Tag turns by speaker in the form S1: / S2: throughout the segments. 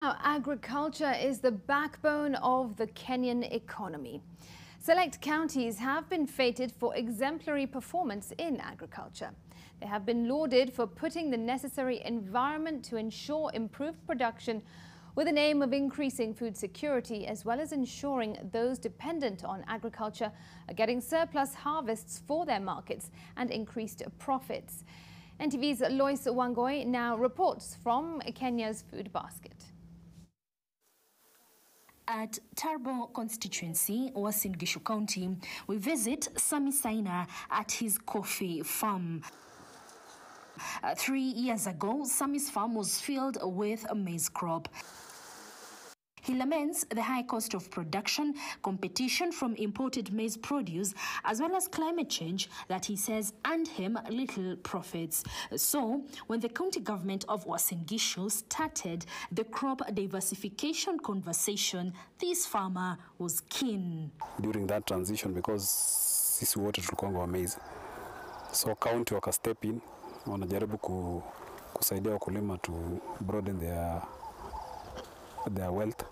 S1: Now, agriculture is the backbone of the Kenyan economy. Select counties have been fated for exemplary performance in agriculture. They have been lauded for putting the necessary environment to ensure improved production with an aim of increasing food security as well as ensuring those dependent on agriculture are getting surplus harvests for their markets and increased profits. NTV's Lois Wangoi now reports from Kenya's food basket.
S2: At Tarbo constituency, Uasin Gishu County, we visit Sami Saina at his coffee farm. 3 years ago, Sami's farm was filled with a maize crop. He laments the high cost of production, competition from imported maize produce, as well as climate change that he says earned him little profits. So, when the county government of Uasin Gishu started the crop diversification conversation, this farmer was keen.
S3: During that transition, because sisi wote tulikuwa wa maize, so county waka step in, wanajaribu kusaidia wakulima to broaden their wealth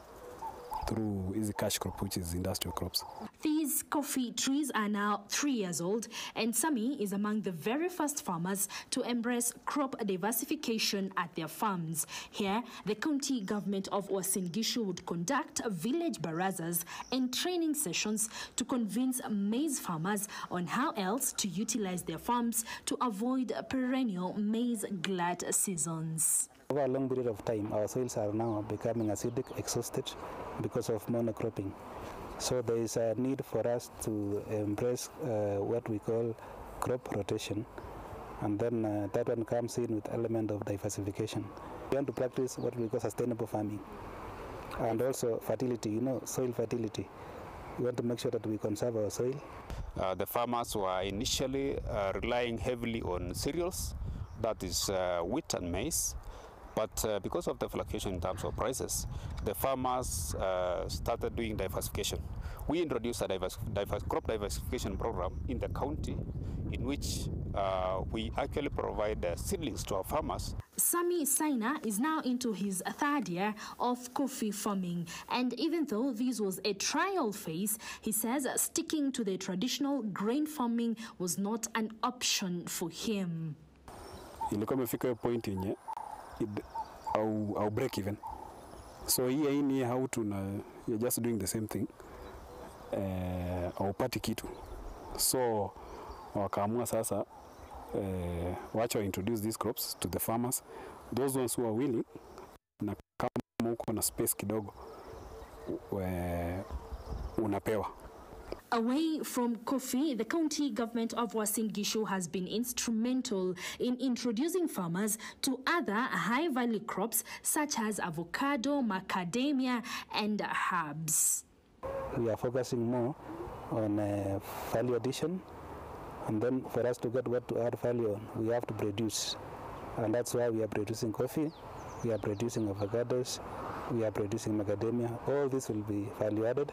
S3: through easy cash crop, which is industrial crops.
S2: These coffee trees are now 3 years old, and Sami is among the very first farmers to embrace crop diversification at their farms. Here, the county government of Uasin Gishu would conduct village barazas and training sessions to convince maize farmers on how else to utilize their farms to avoid perennial maize glut seasons.
S4: Over a long period of time, our soils are now becoming acidic, exhausted because of monocropping. So there is a need for us to embrace what we call crop rotation, and then that one comes in with element of diversification. We want to practice what we call sustainable farming, and also fertility, soil fertility. We want to make sure that we conserve our soil.
S3: The farmers were initially relying heavily on cereals, that is wheat and maize. But because of the fluctuation in terms of prices, the farmers started doing diversification. We introduced a crop diversification program in the county in which we actually provide seedlings to our farmers.
S2: Sami Saina is now into his 3rd year of coffee farming, and even though this was a trial phase, he says sticking to the traditional grain farming was not an option for him.
S3: Ilikuwa imefika point yenye I'll break even. So here in how to you're just doing the same thing. Haupati kitu. So wakaamua sasa wacha introduce these crops to the farmers. Those ones who are willing, na kama uko na space kidogo unapewa.
S2: Away from coffee, the county government of Uasin Gishu has been instrumental in introducing farmers to other high-value crops such as avocado, macadamia, and herbs.
S4: We are focusing more on value addition, and then for us to get what to add value on, we have to produce. And that's why we are producing coffee, we are producing avocados, we are producing macadamia. All this will be value added.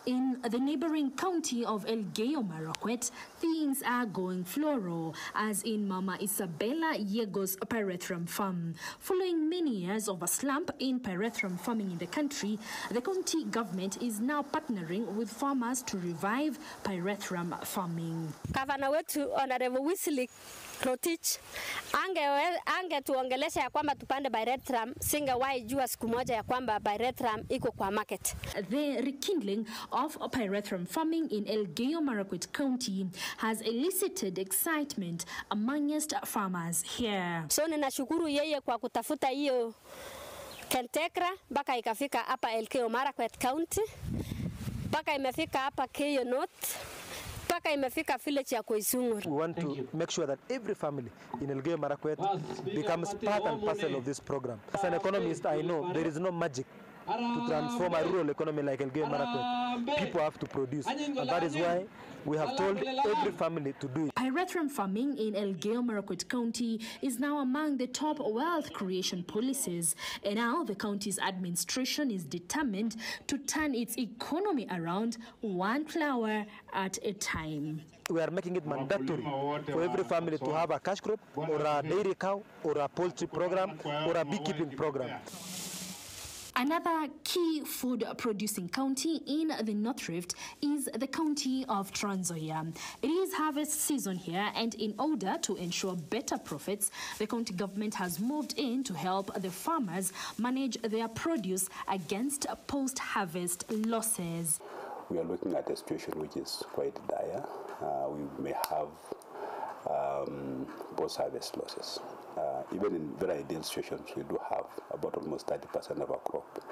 S2: In the neighboring county of Elgeyo Marakwet, things are going floral, as in Mama Isabella Yego's pyrethrum farm. Following many years of a slump in pyrethrum farming in the country, the county government is now partnering with farmers to revive pyrethrum farming.
S5: Gavana wetu Honorable Wesley Rotich angetuongelesha ya kwamba tupande pyrethrum, singewahi jua siku moja ya kwamba pyrethrum iko kwa market.
S2: The rekindling of pyrethrum farming in Elgeyo Marakwet County has elicited excitement amongst farmers here.
S5: So ninashukuru yeye kwa kutafuta hiyo Kentekra mpaka ikafika hapa Elgeyo Marakwet County, mpaka imefika hapa Keyo North, mpaka imefika village ya Koisungur.
S6: We want to make sure that every family in Elgeyo Marakwet becomes part and parcel of this program. As an economist, I know there is no magic to transform a rural economy like Elgeyo Marakwet. People have to produce, and that is why we have told every family to do it.
S2: Pyrethrum farming in Elgeyo Marakwet County is now among the top wealth creation policies, and now the county's administration is determined to turn its economy around one flower at a time.
S6: We are making it mandatory for every family to have a cash crop or a dairy cow or a poultry program or a beekeeping program.
S2: Another key food-producing county in the North Rift is the county of Trans Nzoia. It is harvest season here, and in order to ensure better profits, the county government has moved in to help the farmers manage their produce against post-harvest losses.
S7: We are looking at a situation which is quite dire. We may have post-harvest losses. Even in very ideal situations, we do have about almost 30% of our crop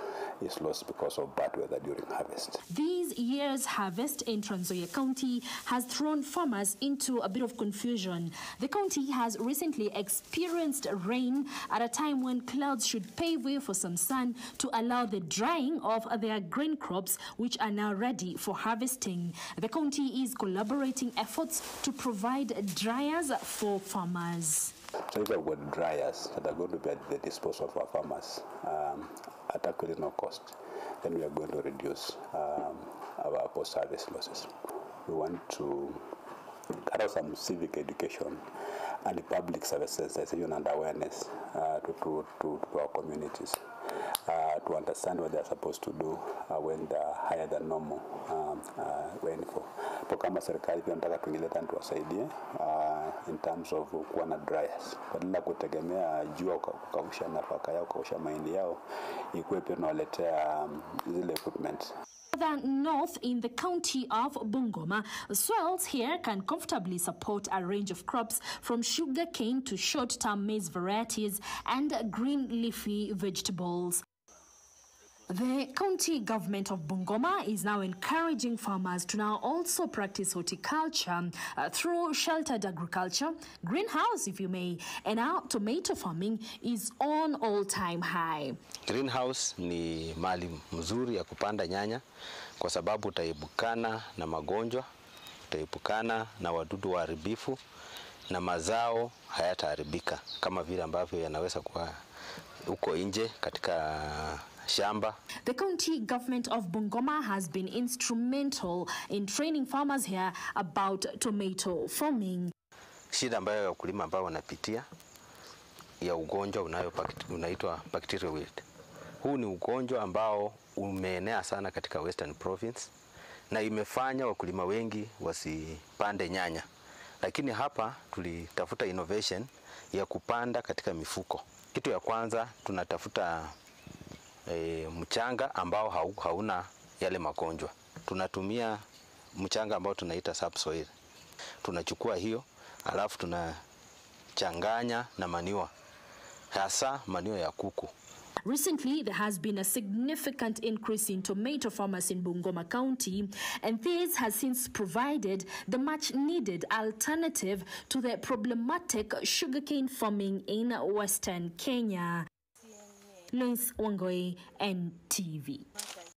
S7: is lost because of bad weather during harvest.
S2: This year's harvest in Trans Nzoia County has thrown farmers into a bit of confusion. The county has recently experienced rain at a time when clouds should pave way for some sun to allow the drying of their grain crops, which are now ready for harvesting. The county is collaborating efforts to provide dryers for farmers.
S7: So if we've got dryers that are going to be at the disposal of our farmers at actually no cost, then we are going to reduce our post-harvest losses. We want to carry out some civic education and the public service sensitization and awareness to our communities, to understand what they are supposed to do when they are higher than normal rainfall. Kama serikali pia nataka tuingilie tena tuwasaidie in terms of kuwa na dryers, badala kutegemea jua kukausha nafaka yao, kukausha mahindi yao, ikuwe pia tunawaletea zile equipment.
S2: Further north in the county of Bungoma, soils here can comfortably support a range of crops from sugarcane to short-term maize varieties and green leafy vegetables. The county government of Bungoma is now encouraging farmers to now also practice horticulture through sheltered agriculture, greenhouse if you may, and now tomato farming is on all-time high.
S8: Greenhouse ni mali mzuri ya kupanda nyanya kwa sababu utaepukana na magonjwa, utaepukana na wadudu waharibifu na mazao hayataharibika kama vile ambavyo yanaweza kuwa huko nje katika shamba.
S2: The county government of Bungoma has been instrumental in training farmers here about tomato farming.
S8: Shida ambayo wakulima ambao wanapitia ya ugonjwa unaitwa bacterial wilt. Huu ni ugonjwa ambao umeenea sana katika Western Province na imefanya wakulima wengi wasipande nyanya. Lakini hapa tulitafuta innovation ya kupanda katika mifuko. Kitu ya kwanza tunatafuta mchanga ambao hauna yale magonjwa. Tunatumia mchanga ambao tunaita subsoil. Tunachukua hiyo alafu tunachanganya na manure, hasa manure ya kuku.
S2: Recently, there has been a significant increase in tomato farmers in Bungoma County, and this has since provided the much-needed alternative to the problematic sugarcane farming in Western Kenya. Lois Wangoi, NTV.